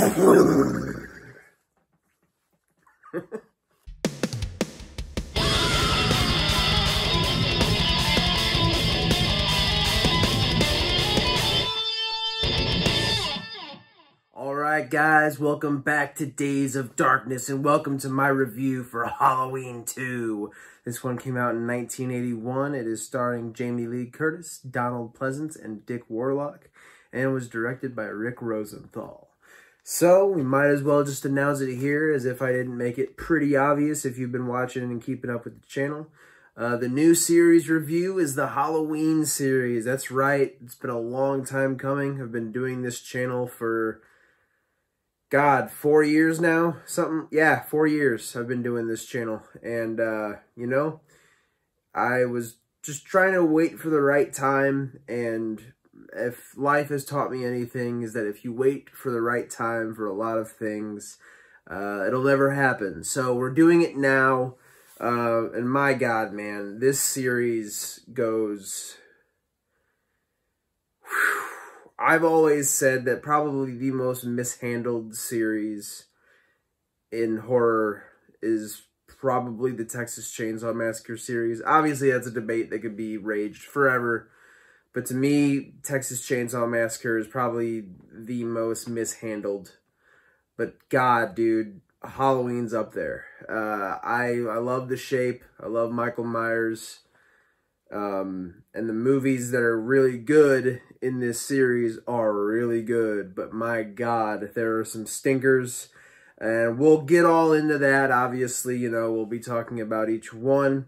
Alright guys, welcome back to Days of Darkness and welcome to my review for Halloween 2. This one came out in 1981. It is starring Jamie Lee Curtis, Donald Pleasence, and Dick Warlock, and it was directed by Rick Rosenthal. So, we might as well just announce it here as if I didn't make it pretty obvious if you've been watching and keeping up with the channel. The new series review is the Halloween series. That's right, it's been a long time coming. I've been doing this channel for, God, 4 years now? Yeah, 4 years I've been doing this channel. And, you know, I was just trying to wait for the right time. And if life has taught me anything, is that if you wait for the right time for a lot of things, it'll never happen. So we're doing it now. And my God, man, this series goes... I've always said that probably the most mishandled series in horror is probably the Texas Chainsaw Massacre series. Obviously, that's a debate that could be raged forever. But to me, Texas Chainsaw Massacre is probably the most mishandled. But God, dude, Halloween's up there. I love The Shape. I love Michael Myers. And the movies that are really good in this series are really good, but my God, there are some stinkers, and we'll get all into that. Obviously, you know, we'll be talking about each one,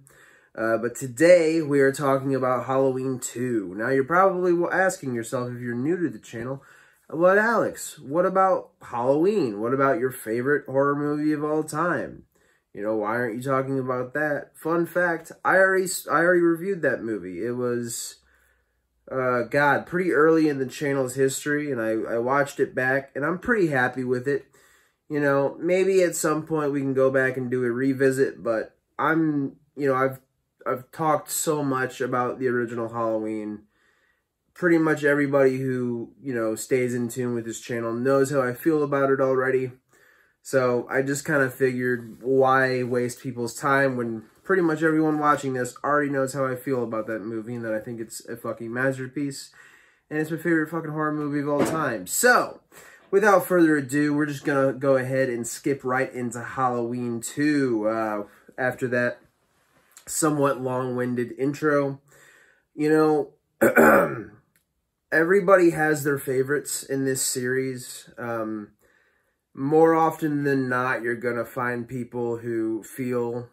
but today we are talking about Halloween 2. Now, you're probably asking yourself, if you're new to the channel, what, Alex, what about Halloween? What about your favorite horror movie of all time? You know, why aren't you talking about that? Fun fact, I already reviewed that movie. It was, God, pretty early in the channel's history, and I watched it back, and I'm pretty happy with it. You know, maybe at some point we can go back and do a revisit, but you know, I've talked so much about the original Halloween. Pretty much everybody who, you know, stays in tune with this channel knows how I feel about it already. So I just kind of figured, why waste people's time when pretty much everyone watching this already knows how I feel about that movie, and that I think it's a fucking masterpiece, and it's my favorite fucking horror movie of all time. So, without further ado, we're just gonna go ahead and skip right into Halloween 2. After that somewhat long-winded intro. You know, everybody has their favorites in this series. More often than not, you're going to find people who feel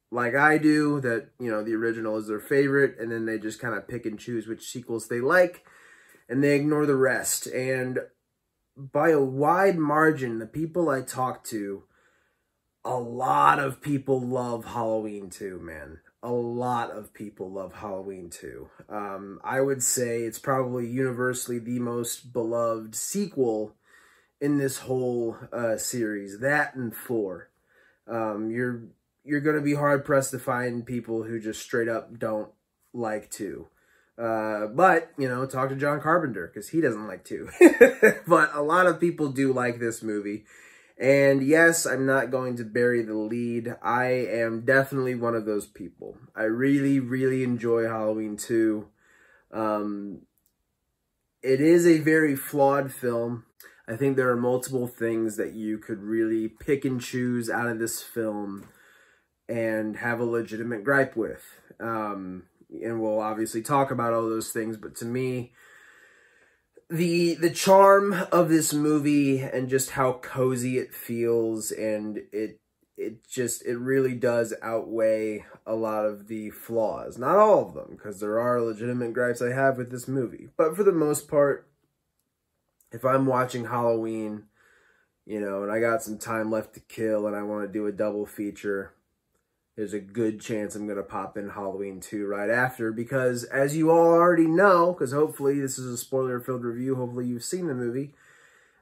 like I do, that, you know, the original is their favorite, and then they just kind of pick and choose which sequels they like, and they ignore the rest. And by a wide margin, the people I talk to, a lot of people love Halloween 2, man. A lot of people love Halloween 2. I would say it's probably universally the most beloved sequel in this whole series, that and 4. You're going to be hard-pressed to find people who just straight up don't like 2. But, you know, talk to John Carpenter, because he doesn't like 2. But a lot of people do like this movie. And yes, I'm not going to bury the lead. I am definitely one of those people. I really, really enjoy Halloween 2. It is a very flawed film. I think there are multiple things that you could really pick and choose out of this film and have a legitimate gripe with. And we'll obviously talk about all those things, but to me, the charm of this movie and just how cozy it feels, and it really does outweigh a lot of the flaws. Not all of them, because there are legitimate gripes I have with this movie. But for the most part, if I'm watching Halloween, you know, and I got some time left to kill and I want to do a double feature, there's a good chance I'm going to pop in Halloween 2 right after, because as you all already know, because hopefully this is a spoiler-filled review, hopefully you've seen the movie,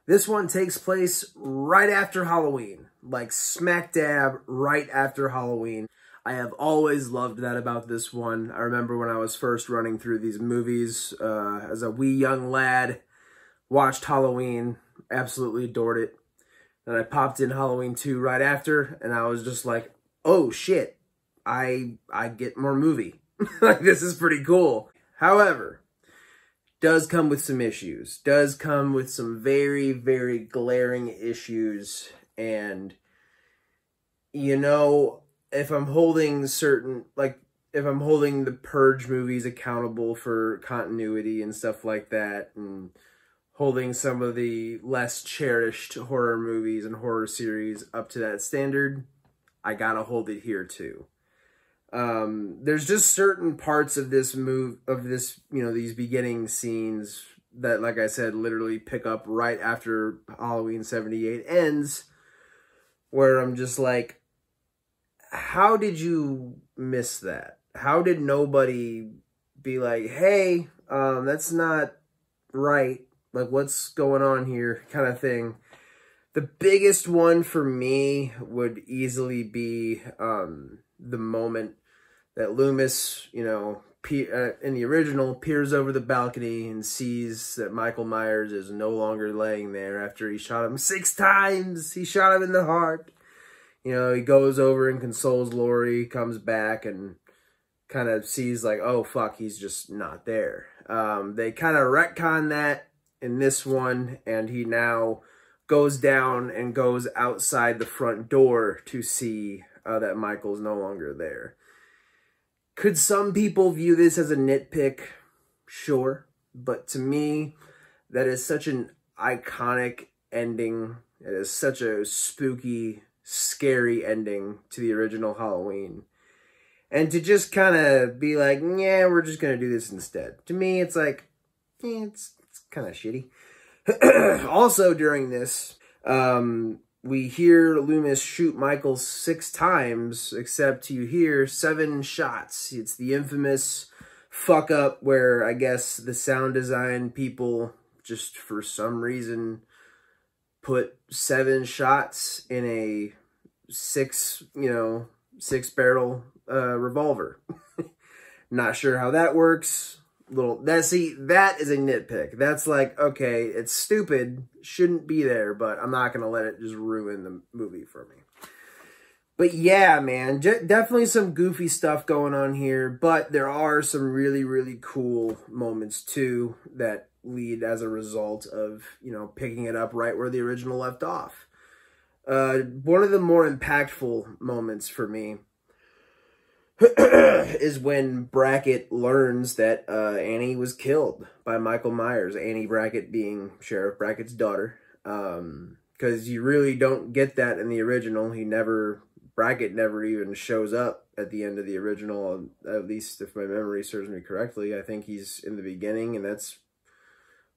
this one takes place right after Halloween, like smack dab right after Halloween. I have always loved that about this one. I remember when I was first running through these movies as a wee young lad, watched Halloween, absolutely adored it. And I popped in Halloween 2 right after, and I was just like, oh shit, I get more movie. Like, this is pretty cool. However, does come with some issues. Does come with some very, very glaring issues. And, you know, if I'm holding certain, like, if I'm holding the Purge movies accountable for continuity and stuff like that, and holding some of the less cherished horror movies and horror series up to that standard, I gotta hold it here too. There's just certain parts of this you know, these beginning scenes that, like I said, literally pick up right after Halloween 78 ends, where I'm just like, how did you miss that? How did nobody be like, hey, that's not right, like, what's going on here, kind of thing. The biggest one for me would easily be the moment that Loomis, you know, in the original, peers over the balcony and sees that Michael Myers is no longer laying there after he shot him 6 times. He shot him in the heart. You know, he goes over and consoles Laurie, comes back and kind of sees like, oh, fuck, he's just not there. They kind of retcon that in this one, and he now goes down and goes outside the front door to see that Michael's no longer there. Could some people view this as a nitpick? Sure. But to me, that is such an iconic ending. It is such a spooky, scary ending to the original Halloween. And to just kind of be like, yeah, we're just going to do this instead. To me, it's like, it's kind of shitty. Also, during this, we hear Loomis shoot Michael 6 times, except you hear 7 shots. It's the infamous fuck up where I guess the sound design people just for some reason put 7 shots in a 6 barrel revolver. Not sure how that works. That is a nitpick. That's like, okay, it's stupid, shouldn't be there, but I'm not gonna let it just ruin the movie for me. But yeah, man, definitely some goofy stuff going on here, but there are some really, really cool moments too that lead as a result of, you know, picking it up right where the original left off. One of the more impactful moments for me is when Brackett learns that Annie was killed by Michael Myers. Annie Brackett being Sheriff Brackett's daughter. Because you really don't get that in the original. Brackett never even shows up at the end of the original, at least if my memory serves me correctly. I think he's in the beginning, and that's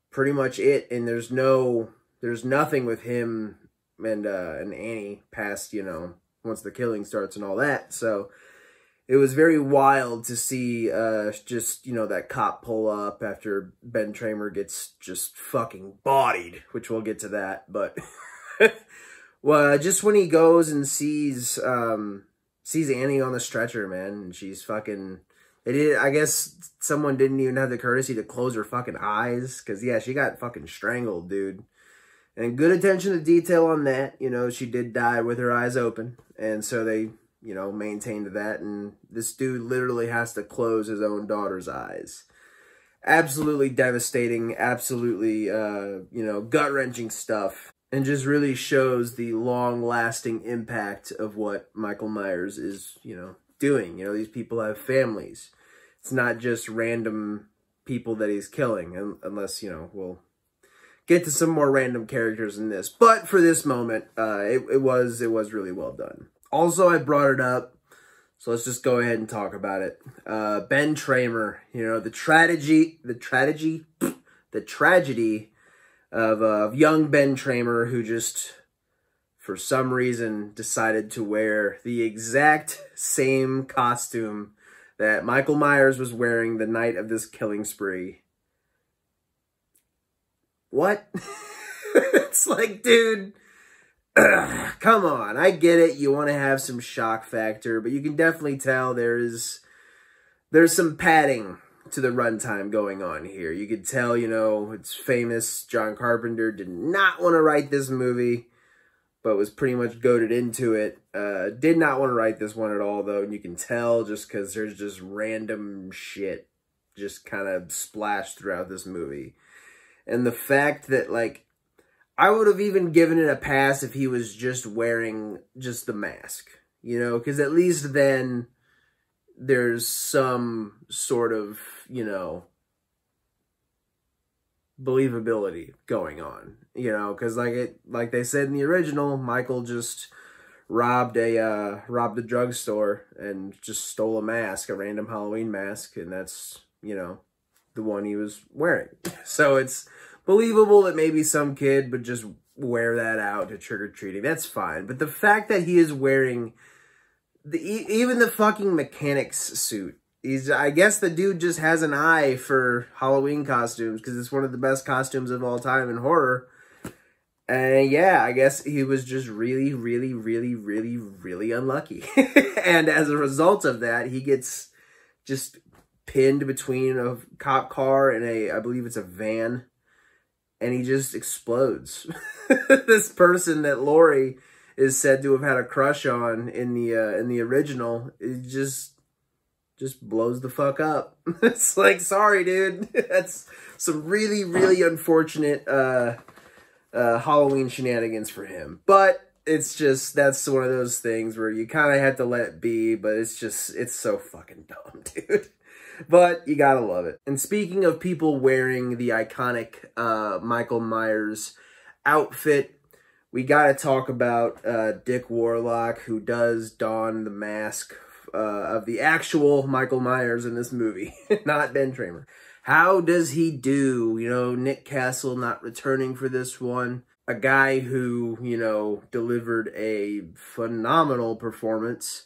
pretty much it. And there's nothing with him and Annie past, you know, once the killing starts and all that. So it was very wild to see just, you know, that cop pull up after Ben Tramer gets just fucking bodied, which we'll get to that. But well, just when he goes and sees Annie on the stretcher, man, and she's fucking... I guess someone didn't even have the courtesy to close her fucking eyes, because, yeah, she got fucking strangled, dude. And good attention to detail on that. You know, she did die with her eyes open, and so they, you know, maintained that, and this dude literally has to close his own daughter's eyes. Absolutely devastating, absolutely, you know, gut-wrenching stuff, and just really shows the long-lasting impact of what Michael Myers is, you know, doing. You know, these people have families. It's not just random people that he's killing, unless, you know, we'll get to some more random characters in this. But for this moment, it was really well done. Also, I brought it up, so let's just go ahead and talk about it. Ben Tramer, you know, the tragedy of young Ben Tramer, who just, for some reason, decided to wear the exact same costume that Michael Myers was wearing the night of this killing spree. What? It's like, dude... come on, I get it, you want to have some shock factor, but you can definitely tell there's some padding to the runtime going on here. You could tell, you know, it's famous. John Carpenter did not want to write this movie but was pretty much goaded into it. Did not want to write this one at all, though, and you can tell just because there's just random shit just kind of splashed throughout this movie. And the fact that, like, I would have even given it a pass if he was just wearing just the mask, you know, because at least then there's some sort of, you know, believability going on, you know, because like they said in the original, Michael just robbed a drugstore and just stole a mask, a random Halloween mask, and that's, you know, the one he was wearing. So it's believable that maybe some kid would just wear that out to trick-or-treating. That's fine. But the fact that he is wearing even the fucking mechanic's suit, I guess the dude just has an eye for Halloween costumes because it's one of the best costumes of all time in horror. And yeah, I guess he was just really, really, really, really, really unlucky. And as a result of that, he gets just pinned between a cop car and I believe it's a van. And he just explodes. This person that Laurie is said to have had a crush on in the original, it just blows the fuck up. It's like, sorry, dude. That's some really, really unfortunate Halloween shenanigans for him. But it's just, that's one of those things where you kind of have to let it be, but it's so fucking dumb, dude. But you gotta love it. And speaking of people wearing the iconic Michael Myers outfit, we gotta talk about Dick Warlock, who does don the mask of the actual Michael Myers in this movie, not Ben Tramer. How does he do? You know, Nick Castle not returning for this one. A guy who, you know, delivered a phenomenal performance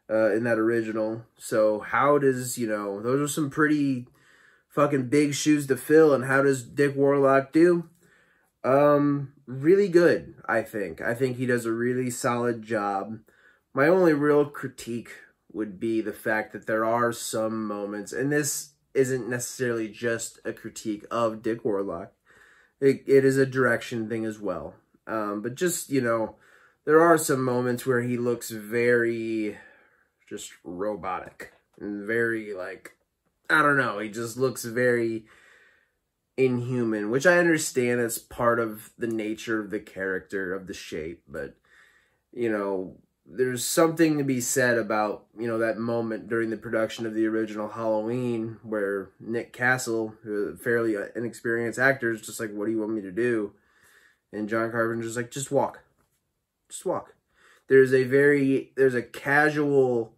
in that original. So how does, you know, those are some pretty fucking big shoes to fill. And how does Dick Warlock do? Really good, I think. I think he does a really solid job. My only real critique would be the fact that there are some moments, and this isn't necessarily just a critique of Dick Warlock. It is a direction thing as well. But just, you know, there are some moments where he looks very just robotic and very, like, I don't know, he just looks very inhuman, which I understand that's part of the nature of the character, of the shape, but, you know, there's something to be said about, you know, that moment during the production of the original Halloween where Nick Castle, a fairly inexperienced actor, is just like, what do you want me to do? And John Carpenter's just like, just walk. Just walk. There's a casual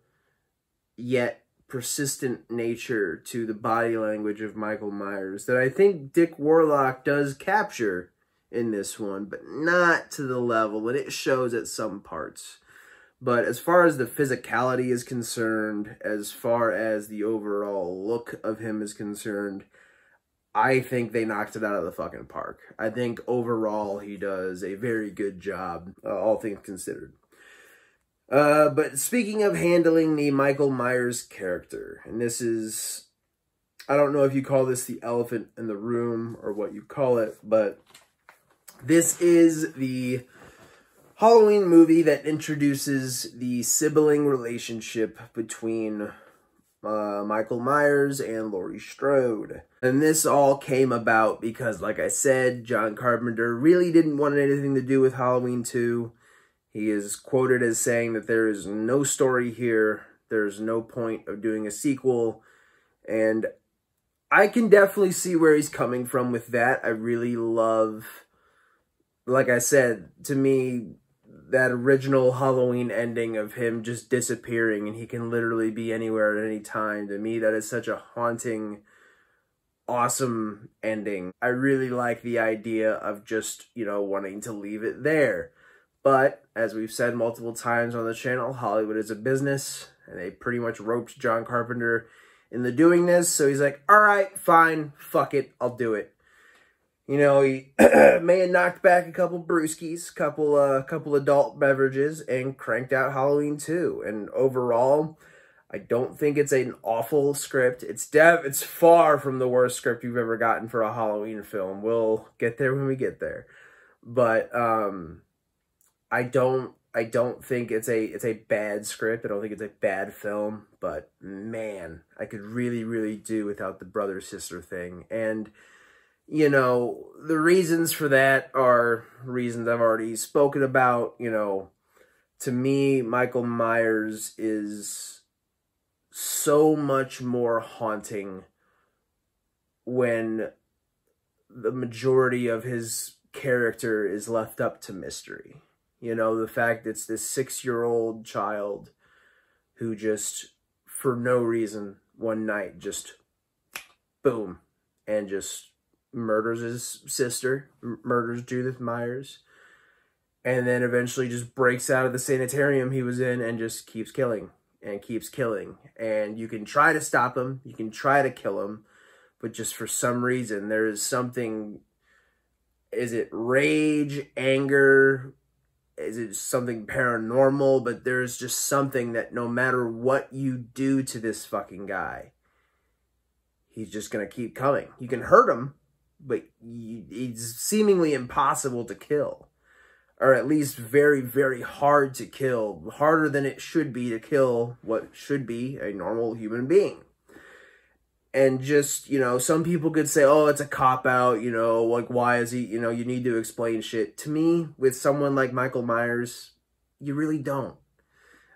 yet persistent nature to the body language of Michael Myers that I think Dick Warlock does capture in this one, but not to the level, and it shows at some parts. But as far as the physicality is concerned, as far as the overall look of him is concerned, I think they knocked it out of the fucking park. I think overall he does a very good job, all things considered. But speaking of handling the Michael Myers character, and this is, I don't know if you call this the elephant in the room or what you call it, but this is the Halloween movie that introduces the sibling relationship between Michael Myers and Laurie Strode. And this all came about because, like I said, John Carpenter really didn't want anything to do with Halloween 2. He is quoted as saying that there is no story here, there's no point of doing a sequel, and I can definitely see where he's coming from with that. I really love, like I said, to me, that original Halloween ending of him just disappearing and he can literally be anywhere at any time. To me, that is such a haunting, awesome ending. I really like the idea of just, you know, wanting to leave it there. But, as we've said multiple times on the channel, Hollywood is a business, and they pretty much roped John Carpenter into doing this, so he's like, alright, fine, fuck it, I'll do it. You know, he may have knocked back a couple brewskis, couple adult beverages, and cranked out Halloween 2. And overall, I don't think it's an awful script. It's far from the worst script you've ever gotten for a Halloween film. We'll get there when we get there. But, I don't think it's a bad script. I don't think it's a bad film, but man, I could really do without the brother sister thing. And you know, the reasons for that are reasons I've already spoken about. You know, to me, Michael Myers is so much more haunting when the majority of his character is left up to mystery. You know, the fact that it's this 6-year-old child who just, for no reason, one night just, boom, and just murders his sister, murders Judith Myers, and then eventually just breaks out of the sanitarium he was in and just keeps killing and keeps killing. And you can try to stop him, you can try to kill him, but just for some reason, there is something, is it rage, anger, is it something paranormal? But there's just something that no matter what you do to this fucking guy, he's just going to keep coming. You can hurt him, but he's seemingly impossible to kill. Or at least very hard to kill. Harder than it should be to kill what should be a normal human being. And just, you know, some people could say, oh, it's a cop-out, you know, like, why is he, you know, you need to explain shit. To me, with someone like Michael Myers, you really don't.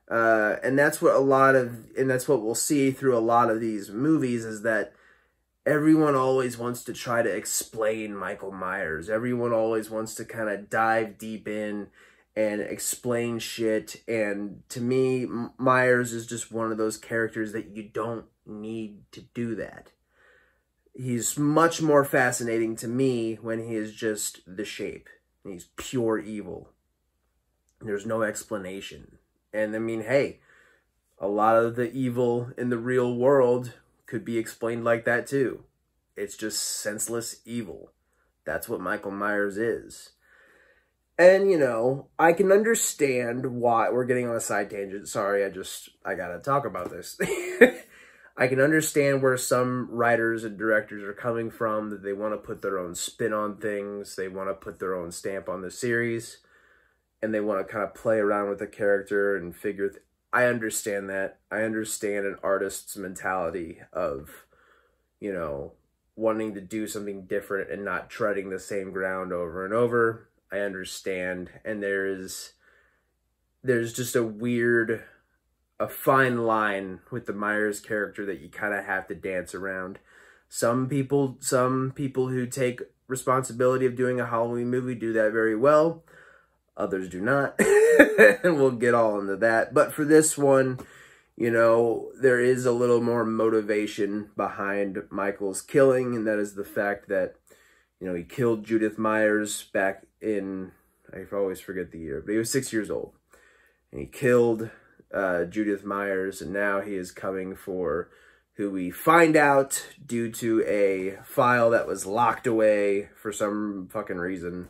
And that's what that's what we'll see through a lot of these movies, is that everyone always wants to try to explain Michael Myers. Everyone always wants to kind of dive deep in and explain shit. And to me, Myers is just one of those characters that you don't need to do that. He's much more fascinating to me when he is just the Shape. He's pure evil. There's no explanation. And I mean, hey, a lot of the evil in the real world could be explained like that too. It's just senseless evil. That's what Michael Myers is. And, you know, I can understand why... We're getting on a side tangent. Sorry, I gotta talk about this. I can understand where some writers and directors are coming from, that they want to put their own spin on things. They want to put their own stamp on the series. And they want to kind of play around with the character and figure... I understand that. I understand an artist's mentality of, you know, wanting to do something different and not treading the same ground over and over. I understand. And there's just a fine line with the Myers character that you kind of have to dance around. Some people who take responsibility of doing a Halloween movie do that very well. Others do not. And we'll get all into that. But for this one, you know, there is a little more motivation behind Michael's killing, and that is the fact that, you know, he killed Judith Myers back in, I always forget the year, but he was 6 years old. And he killed Judith Myers, and now he is coming for who we find out, due to a file that was locked away for some fucking reason.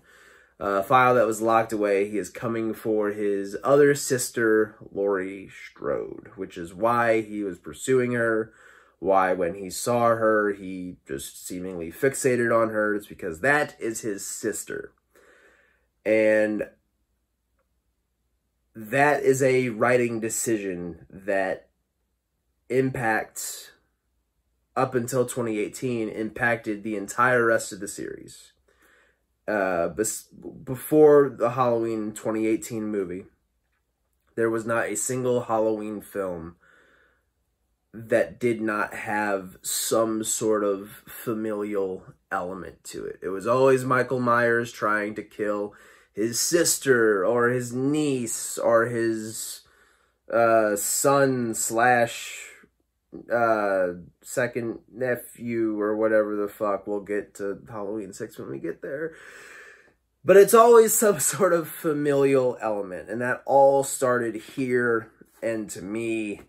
A file that was locked away. He is coming for his other sister, Laurie Strode, which is why he was pursuing her. Why, when he saw her, he just seemingly fixated on her. It's because that is his sister. And that is a writing decision that impacts, up until 2018, impacted the entire rest of the series. Before the Halloween 2018 movie, there was not a single Halloween film that did not have some sort of familial element to it. It was always Michael Myers trying to kill his sister or his niece or his son slash second nephew or whatever the fuck. We'll get to Halloween 6 when we get there. But it's always some sort of familial element, and that all started here. And to me,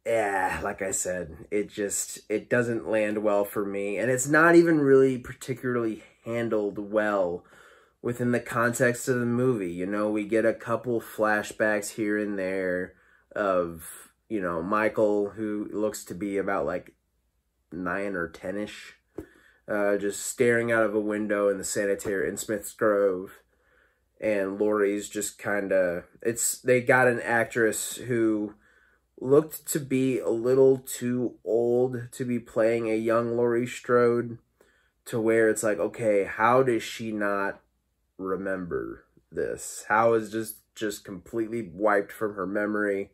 yeah, like I said, it doesn't land well for me. And it's not even really particularly handled well within the context of the movie. You know, we get a couple flashbacks here and there of, you know, Michael, who looks to be about like 9 or 10-ish, just staring out of a window in the sanitarium in Smith's Grove. And Laurie's just kind of, they got an actress who looked to be a little too old to be playing a young Laurie Strode, to where it's like, okay, how does she not remember this? How is just completely wiped from her memory?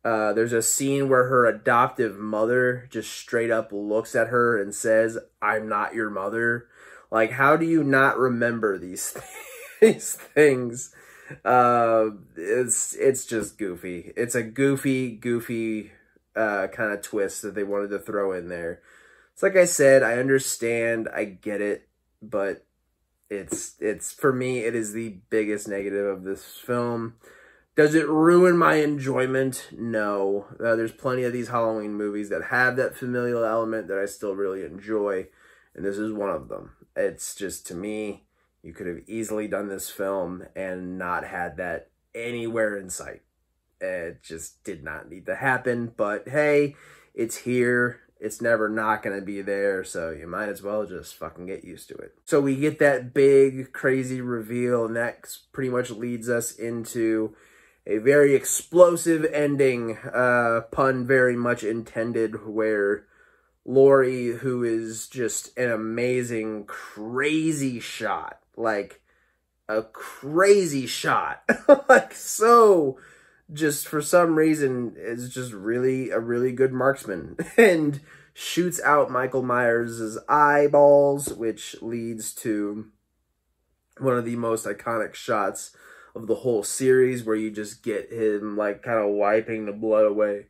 There's a scene where her adoptive mother just straight up looks at her and says, "I'm not your mother." Like, how do you not remember these these things? It's just goofy. It's a goofy kind of twist that they wanted to throw in there. It's like I said, I understand, I get it, but it's for me, it is the biggest negative of this film. Does it ruin my enjoyment? No. There's plenty of these Halloween movies that have that familial element that I still really enjoy, and this is one of them. It's just, to me, you could have easily done this film and not had that anywhere in sight. It just did not need to happen, but hey, it's here. It's never not going to be there, so you might as well just fucking get used to it. So we get that big, crazy reveal, and that pretty much leads us into a very explosive ending, pun very much intended, where Laurie, who is just an amazing, crazy shot, like a crazy shot, like so, just for some reason, is just a really good marksman, and shoots out Michael Myers' eyeballs, which leads to one of the most iconic shots of the whole series, where you just get him like kind of wiping the blood away,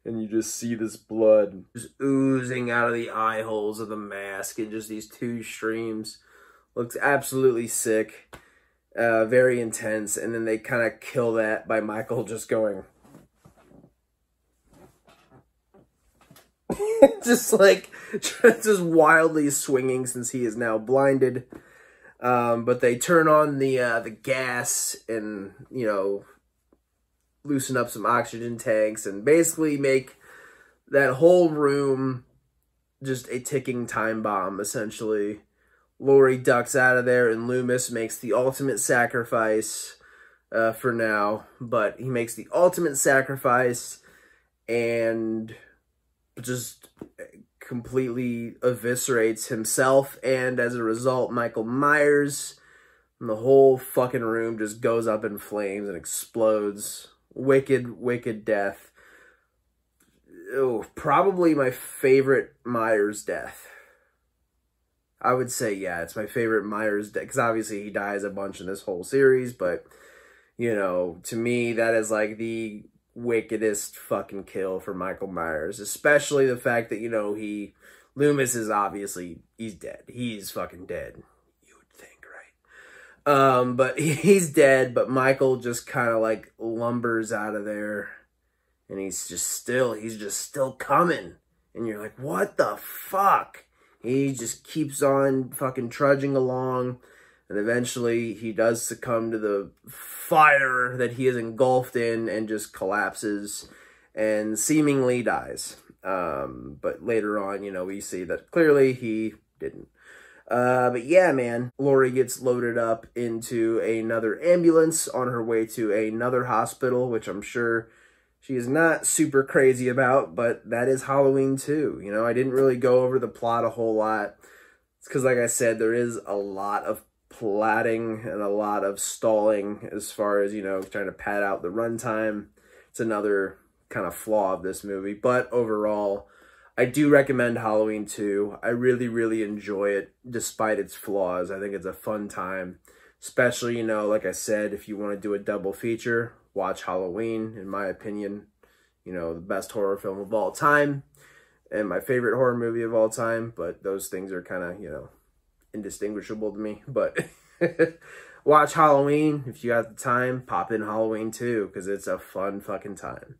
and you just see this blood just oozing out of the eye holes of the mask, and just these two streams. Looks absolutely sick, very intense, and then they kind of kill that by Michael just going just like just wildly swinging, since he is now blinded. But they turn on the gas and, you know, loosen up some oxygen tanks and basically make that whole room just a ticking time bomb, essentially. Laurie ducks out of there, and Loomis makes the ultimate sacrifice for now. But he makes the ultimate sacrifice and just completely eviscerates himself, and as a result, Michael Myers, and the whole fucking room just goes up in flames and explodes. Wicked death. Oh, probably my favorite Myers death. I would say, yeah, it's my favorite Myers death, because obviously he dies a bunch in this whole series, but, you know, to me, that is like the wickedest fucking kill for Michael Myers, especially the fact that, you know, Loomis is obviously, he's dead. He's fucking dead, you would think, right? But he's dead, but Michael just kind of like lumbers out of there, and he's just still coming, and you're like, what the fuck? He just keeps on fucking trudging along, and eventually he does succumb to the fire that he is engulfed in and just collapses and seemingly dies. But later on, you know, we see that clearly he didn't. But yeah, man, Laurie gets loaded up into another ambulance on her way to another hospital, which I'm sure she is not super crazy about, but that is Halloween too. You know, I didn't really go over the plot a whole lot. It's because, like I said, there is a lot of plotting and a lot of stalling as far as, you know, trying to pad out the runtime. It's another kind of flaw of this movie. But overall, I do recommend Halloween 2. I really enjoy it despite its flaws. I think it's a fun time. Especially, you know, like I said, if you want to do a double feature, watch Halloween. In my opinion, you know, the best horror film of all time and my favorite horror movie of all time. But those things are kind of, you know, indistinguishable to me. But watch Halloween. If you got the time, pop in Halloween 2 because it's a fun fucking time.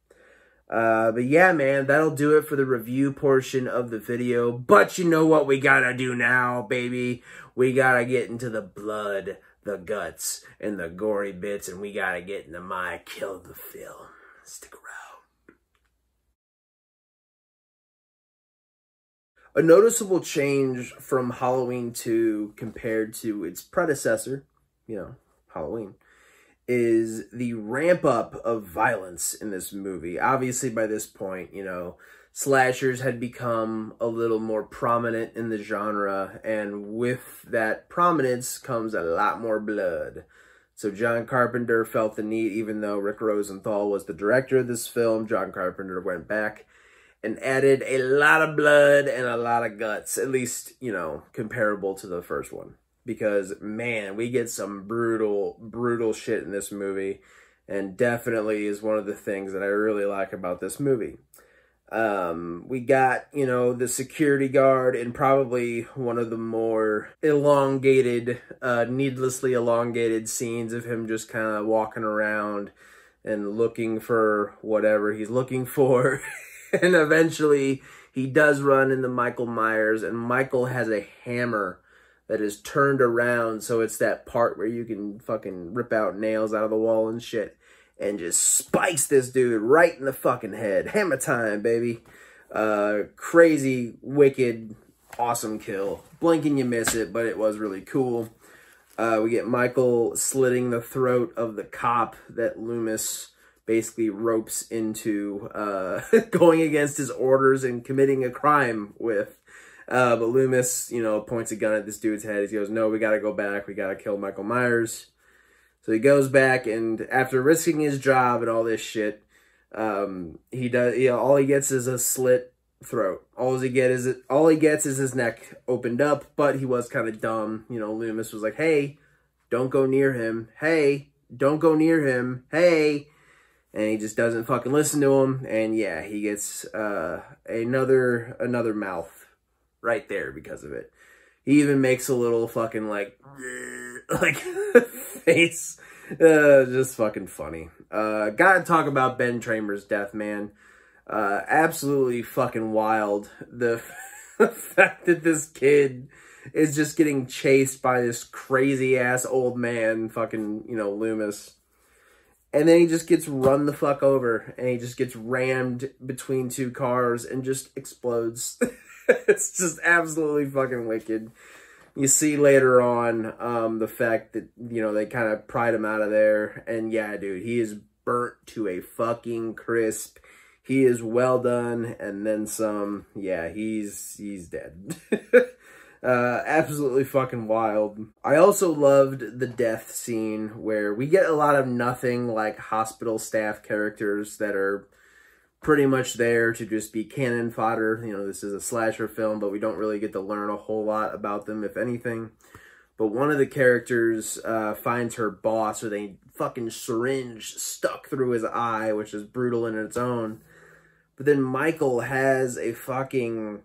But yeah, man, that'll do it for the review portion of the video. But you know what we gotta do now, baby? We gotta get into the blood, the guts, and the gory bits, and we gotta get into my kill of the film. Stick around. A noticeable change from Halloween 2 compared to its predecessor, you know, Halloween, is the ramp up of violence in this movie. Obviously, by this point, you know, slashers had become a little more prominent in the genre, and with that prominence comes a lot more blood. So John Carpenter felt the need, even though Rick Rosenthal was the director of this film, John Carpenter went back and added a lot of blood and a lot of guts, at least, you know, comparable to the first one. Because, man, we get some brutal, brutal shit in this movie, and definitely is one of the things that I really like about this movie. We got, you know, the security guard in probably one of the more elongated, needlessly elongated scenes of him just kind of walking around and looking for whatever he's looking for. And eventually he does run into Michael Myers, and Michael has a hammer that is turned around, so it's that part where you can fucking rip out nails out of the wall and shit, and just spikes this dude right in the fucking head. Hammer time, baby. Crazy, wicked, awesome kill. Blink and you miss it, but it was really cool. We get Michael slitting the throat of the cop that Loomis basically ropes into going against his orders and committing a crime with. But Loomis, you know, points a gun at this dude's head. He goes, no, we gotta go back. We gotta kill Michael Myers. So he goes back, and after risking his job and all this shit, he does. You know, all he gets is a slit throat. All he gets is his neck opened up. But he was kind of dumb. You know, Loomis was like, "Hey, don't go near him. Hey, don't go near him. Hey." And he just doesn't fucking listen to him. And yeah, he gets another mouth right there because of it. He even makes a little fucking like face. Just fucking funny. Gotta talk about Ben Tramer's death, man. Absolutely fucking wild. The fact that this kid is just getting chased by this crazy ass old man, fucking, you know, Loomis. And then he just gets run the fuck over, and he just gets rammed between two cars and just explodes. It's just absolutely fucking wicked. You see later on the fact that, you know, they kind of pried him out of there. And yeah, dude, he is burnt to a fucking crisp. He is well done, and then some. Yeah, he's dead. Absolutely fucking wild. I also loved the death scene where we get a lot of nothing like hospital staff characters that are pretty much there to just be cannon fodder. You know, this is a slasher film, but we don't really get to learn a whole lot about them, if anything. But one of the characters finds her boss with a fucking syringe stuck through his eye, which is brutal in its own. But then Michael has a fucking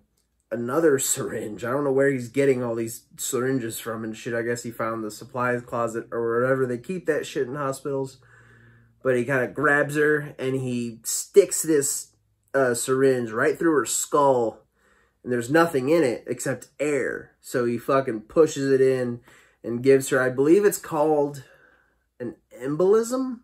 another syringe. I don't know where he's getting all these syringes from and shit. I guess he found the supplies closet or wherever they keep that shit in hospitals. But he kind of grabs her and he sticks this syringe right through her skull. And there's nothing in it except air. So he fucking pushes it in and gives her, I believe it's called an embolism.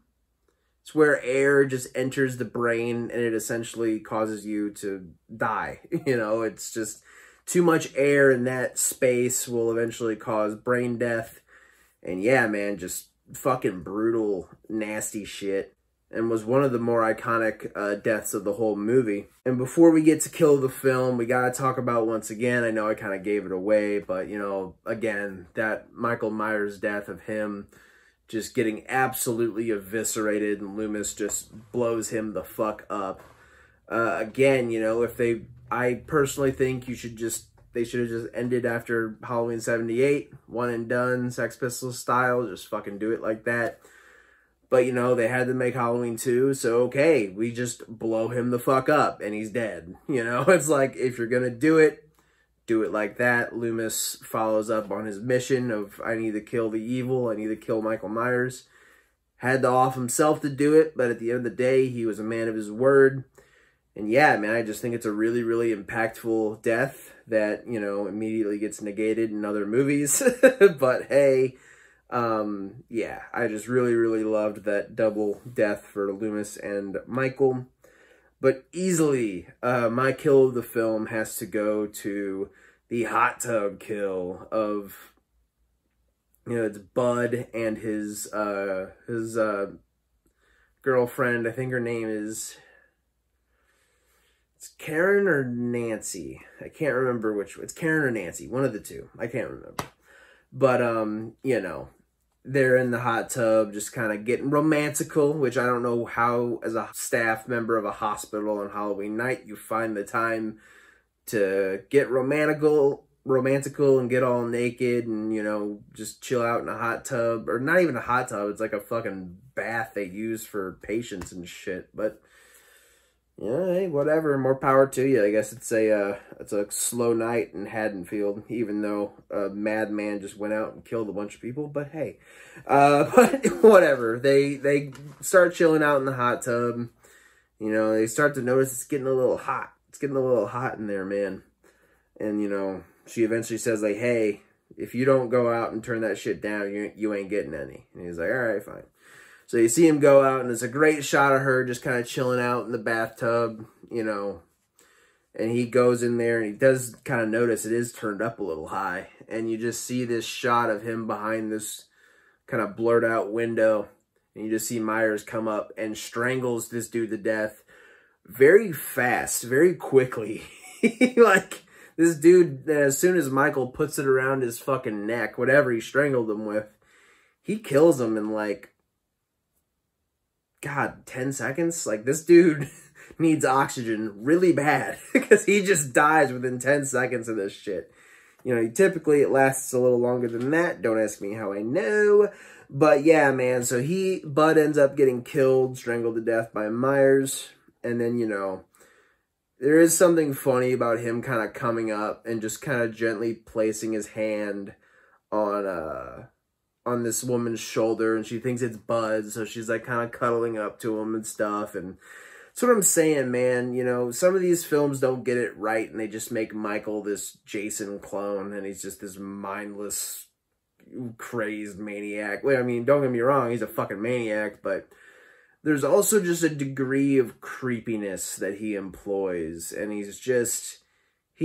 It's where air just enters the brain and it essentially causes you to die. You know, it's just too much air in that space will eventually cause brain death. And yeah, man, just fucking brutal, nasty shit. And was one of the more iconic deaths of the whole movie. And before we get to kill the film, we gotta talk about, once again, I know I kind of gave it away, but, you know, again, that Michael Myers death of him just getting absolutely eviscerated and Loomis just blows him the fuck up. Again, you know, I personally think they should have just ended after Halloween 78, one and done, Sex Pistols style, just fucking do it like that. But, you know, they had to make Halloween 2, so okay, we just blow him the fuck up, and he's dead. You know, it's like, if you're gonna do it like that. Loomis follows up on his mission of, I need to kill the evil, I need to kill Michael Myers. Had to off himself to do it, but at the end of the day, he was a man of his word. And yeah, man, I just think it's a really, really impactful death that, you know, immediately gets negated in other movies. But hey, yeah, I just really, really loved that double death for Loomis and Michael. But easily, my kill of the film has to go to the hot tub kill of You know, it's Bud and his girlfriend. I think her name is, it's Karen or Nancy. I can't remember which. It's Karen or Nancy, one of the two. I can't remember. But you know, they're in the hot tub, just kind of getting romantical, which I don't know how, as a staff member of a hospital on Halloween night, you find the time to get romantical and get all naked and, you know, just chill out in a hot tub. Or not even a hot tub, it's like a fucking bath they use for patients and shit. But yeah, hey, whatever, more power to you. I guess it's a slow night in Haddonfield, even though a madman just went out and killed a bunch of people. But hey, but whatever. They start chilling out in the hot tub. You know, they start to notice it's getting a little hot. It's getting a little hot in there, man. And, you know, she eventually says, like, hey, if you don't go out and turn that shit down, you ain't getting any. And he's like, all right, fine. So you see him go out, and it's a great shot of her just kind of chilling out in the bathtub, you know. And he goes in there, and he does kind of notice it is turned up a little high. And you just see this shot of him behind this kind of blurred out window. And you just see Myers come up and strangles this dude to death very fast, very quickly. Like, this dude, as soon as Michael puts it around his fucking neck, whatever he strangled him with, he kills him in, like, God, 10 seconds? Like, this dude needs oxygen really bad because he just dies within 10 seconds of this shit. You know, typically it lasts a little longer than that. Don't ask me how I know. But yeah, man, so Bud ends up getting killed, strangled to death by Myers. And then, you know, there is something funny about him kind of coming up and just kind of gently placing his hand on this woman's shoulder, and she thinks it's Bud, so she's like kind of cuddling up to him and stuff. And that's what I'm saying, man. You know, some of these films don't get it right, and they just make Michael this Jason clone, and he's just this mindless, crazed maniac. Well, I mean, don't get me wrong, he's a fucking maniac, but there's also just a degree of creepiness that he employs, and he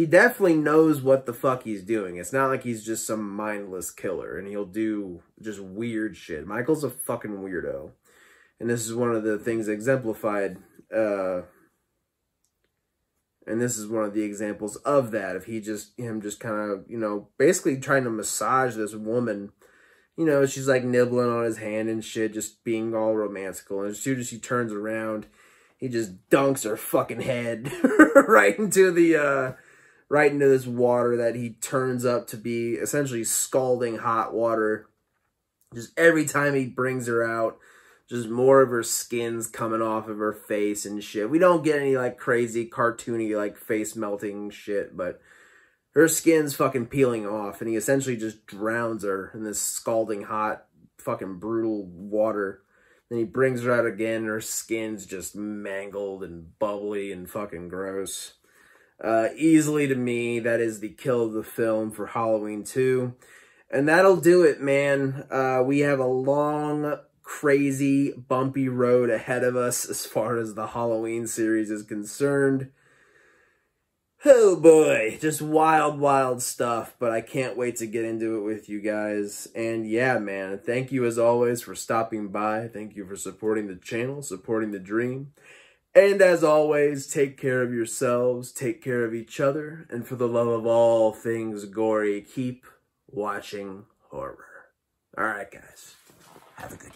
definitely knows what the fuck he's doing. It's not like he's just some mindless killer, and he'll do just weird shit. Michael's a fucking weirdo. And this is one of the things exemplified, and this is one of the examples of that, of him just kind of, you know, basically trying to massage this woman. You know, she's like nibbling on his hand and shit, just being all romantical. And as soon as she turns around, he just dunks her fucking head right into this water that he turns up to be essentially scalding hot water. Just every time he brings her out, just more of her skin's coming off of her face and shit. We don't get any, like, crazy, cartoony, like, face-melting shit, but her skin's fucking peeling off, and he essentially just drowns her in this scalding hot, fucking brutal water. Then he brings her out again, and her skin's just mangled and bubbly and fucking gross. Easily, to me, that is the kill of the film for Halloween 2. And that'll do it, man. We have a long, crazy, bumpy road ahead of us as far as the Halloween series is concerned. Oh boy, just wild, wild stuff, but I can't wait to get into it with you guys. And yeah, man, thank you as always for stopping by. Thank you for supporting the channel, supporting the dream. And as always, take care of yourselves, take care of each other, and for the love of all things gory, keep watching horror. All right, guys, have a good day.